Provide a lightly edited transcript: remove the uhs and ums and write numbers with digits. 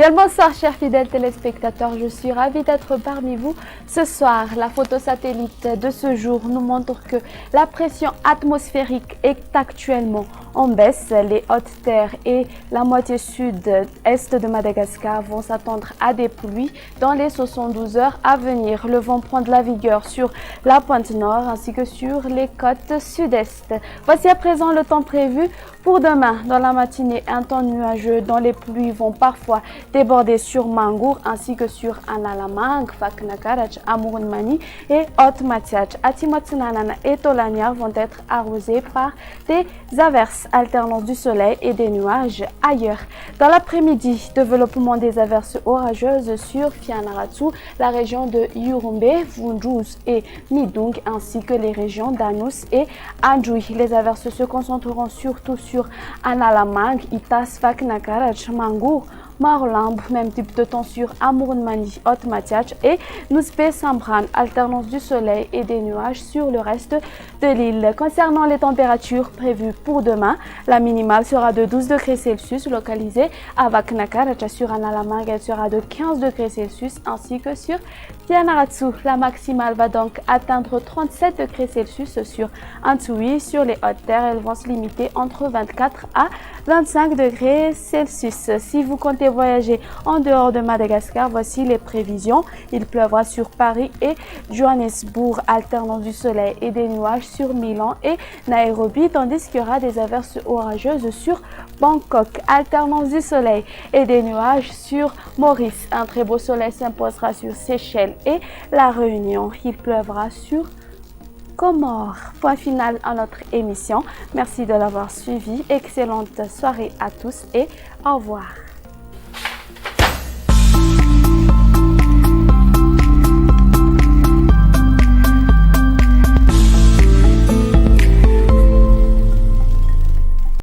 Bien le bonsoir chers fidèles téléspectateurs, je suis ravie d'être parmi vous. Ce soir, la photo satellite de ce jour nous montre que la pression atmosphérique est actuellement en baisse. Les hautes terres et la moitié sud-est de Madagascar vont s'attendre à des pluies dans les 72 heures à venir. Le vent prend de la vigueur sur la pointe nord ainsi que sur les côtes sud-est. Voici à présent le temps prévu pour demain. Dans la matinée, un temps nuageux dont les pluies vont parfois déborder sur Mangour ainsi que sur Analamang, Faknakarach, Amourounmani et Haute-Matiach. Atimotsunanana et Tolaniar vont être arrosés par des averses, alternance du soleil et des nuages ailleurs. Dans l'après-midi, développement des averses orageuses sur Fianaratu, la région de Yurumbe, Vunjus et Midung ainsi que les régions d'Anus et Andjoui. Les averses se concentreront surtout sur Analamang, Itas, Faknakarach, Mangour, Marolamb, même type de temps sur Amourounmani, Haute-Matiach et Nouspe Sambran, alternance du soleil et des nuages sur le reste de l'île. Concernant les températures prévues pour demain, la minimale sera de 12 degrés Celsius localisée à Vaknakarach. Sur Analamang, elle sera de 15 degrés Celsius ainsi que sur Fianaratu. La maximale va donc atteindre 37 degrés Celsius sur Antoui. Sur les hautes terres, elles vont se limiter entre 24 à 25 degrés Celsius. Si vous comptez voyager en dehors de Madagascar, voici les prévisions. Il pleuvra sur Paris et Johannesburg, alternance du soleil et des nuages sur Milan et Nairobi, tandis qu'il y aura des averses orageuses sur Bangkok, alternance du soleil et des nuages sur Maurice. Un très beau soleil s'imposera sur Seychelles et La Réunion. Il pleuvra sur Comores. Point final à notre émission. Merci de l'avoir suivi. Excellente soirée à tous et au revoir.